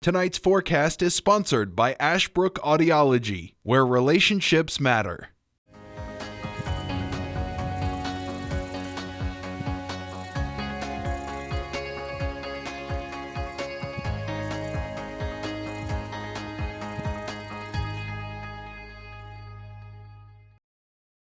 Tonight's forecast is sponsored by Ashbrook Audiology, where relationships matter.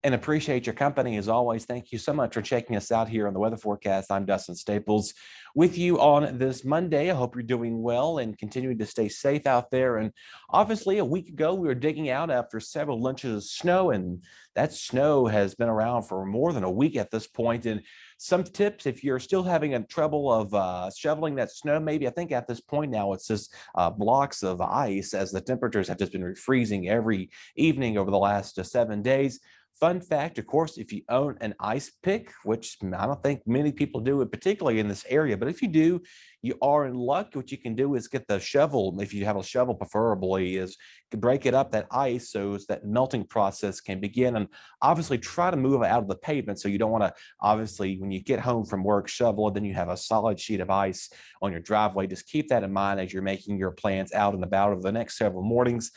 And appreciate your company as always. Thank you so much for checking us out here on the weather forecast. I'm Dustin Staples with you on this Monday. I hope you're doing well and continuing to stay safe out there. And obviously, a week ago, we were digging out after several lunches of snow, and that snow has been around for more than a week at this point. And some tips if you're still having a trouble of shoveling that snow, maybe I think at this point now it's just blocks of ice as the temperatures have just been refreezing every evening over the last 7 days. Fun fact, of course, if you own an ice pick, which I don't think many people do, particularly in this area, but if you do, you are in luck. What you can do is get the shovel, if you have a shovel preferably, is break it up, that ice, so that melting process can begin, and obviously try to move it out of the pavement. So you don't want to, obviously, when you get home from work, shovel it, then you have a solid sheet of ice on your driveway. Just keep that in mind as you're making your plans out and about over the next several mornings,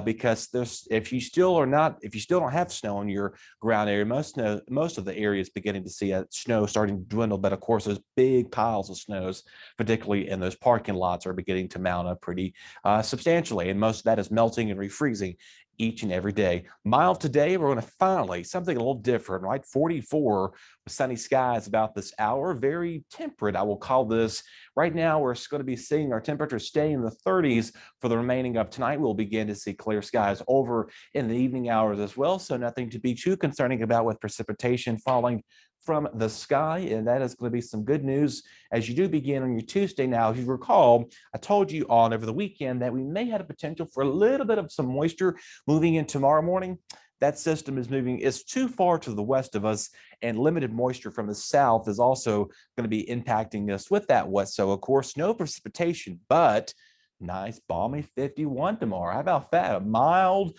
because if you still don't have snow on your ground area, most of the area is beginning to see snow starting to dwindle. But of course, those big piles of snows, particularly in those parking lots, are beginning to mount up pretty substantially, and most of that is melting and refreezing each and every day. Mild today, we're going to finally something a little different, right? 44 with sunny skies about this hour. Very temperate, I will call this. Right now, we're going to be seeing our temperatures stay in the 30s for the remaining of tonight. We'll begin to see clear skies over in the evening hours as well. So nothing to be too concerning about with precipitation falling from the sky, and that is going to be some good news as you do begin on your Tuesday. Now, if you recall, I told you on over the weekend that we may have a potential for a little bit of some moisture moving in tomorrow morning. That system is too far to the west of us, and limited moisture from the south is also going to be impacting us with that west. So, of course, no precipitation, but nice balmy 51 tomorrow. How about that? A mild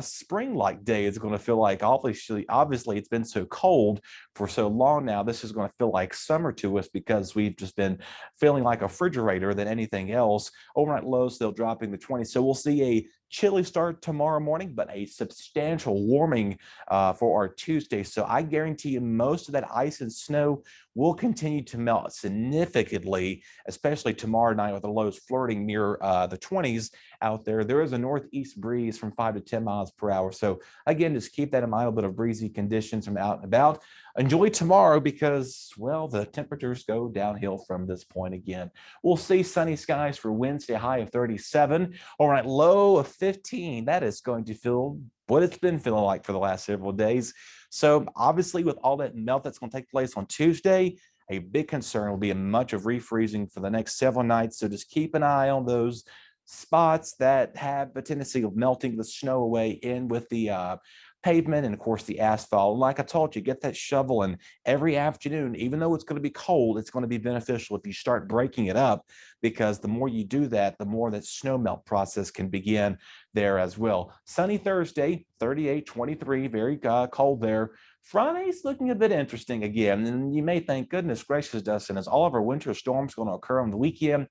spring-like day is going to feel like. Obviously, it's been so cold for so long now. This is going to feel like summer to us because we've just been feeling like a refrigerator than anything else. Overnight lows still dropping the 20s. So we'll see a chilly start tomorrow morning, but a substantial warming for our Tuesday. So I guarantee you most of that ice and snow will continue to melt significantly, especially tomorrow night with the lows flirting near the 20s out there. There is a northeast breeze from 5 to 10 miles per hour. So again, just keep that in mind, a bit of breezy conditions from out and about. Enjoy tomorrow because, well, the temperatures go downhill from this point again. We'll see sunny skies for Wednesday, high of 37. All right, low of 15. That is going to feel what it's been feeling like for the last several days. So obviously, with all that melt that's going to take place on Tuesday, a big concern will be much of refreezing for the next several nights. So just keep an eye on those spots that have a tendency of melting the snow away in with the pavement and, of course, the asphalt. Like I told you, get that shovel, and every afternoon, even though it's going to be cold, it's going to be beneficial if you start breaking it up, because the more you do that, the more that snow melt process can begin there as well. Sunny Thursday, 38, 23, very cold there. Friday's looking a bit interesting again, and you may think, goodness gracious, Dustin, is all of our winter storms going to occur on the weekend?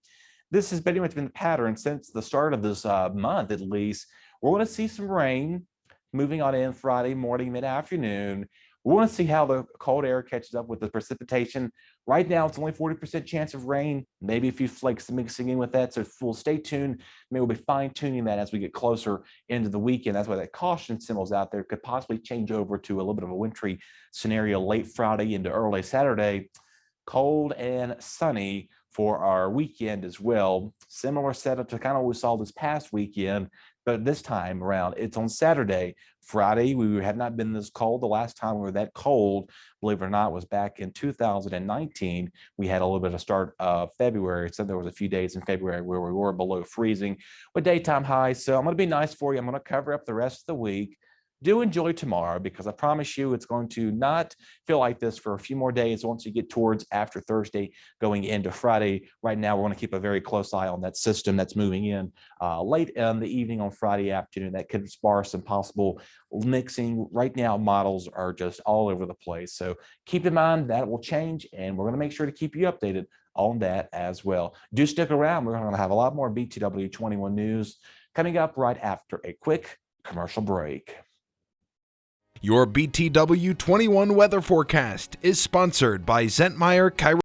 This has pretty much been the pattern since the start of this month, at least. We're going to see some rain moving on in Friday morning, mid-afternoon. We want to see how the cold air catches up with the precipitation. Right now, it's only 40% chance of rain, maybe a few flakes mixing in with that. So we'll stay tuned. Maybe we'll be fine-tuning that as we get closer into the weekend. That's why that caution symbols out there could possibly change over to a little bit of a wintry scenario late Friday into early Saturday. Cold and sunny for our weekend as well. Similar setup to kind of what we saw this past weekend, but this time around, it's on Saturday. Friday, we had not been this cold. The last time we were that cold, believe it or not, was back in 2019. We had a little bit of start of February. So there was a few days in February where we were below freezing with daytime highs. So I'm going to be nice for you. I'm going to cover up the rest of the week. Do enjoy tomorrow, because I promise you it's going to not feel like this for a few more days once you get towards after Thursday going into Friday. Right now, we're going to keep a very close eye on that system that's moving in late in the evening on Friday afternoon. That could spar some possible mixing. Right now, models are just all over the place. So keep in mind that will change, and we're going to make sure to keep you updated on that as well. Do stick around. We're going to have a lot more BTW21 news coming up right after a quick commercial break. Your BTW21 weather forecast is sponsored by Zentmeyer Chiro.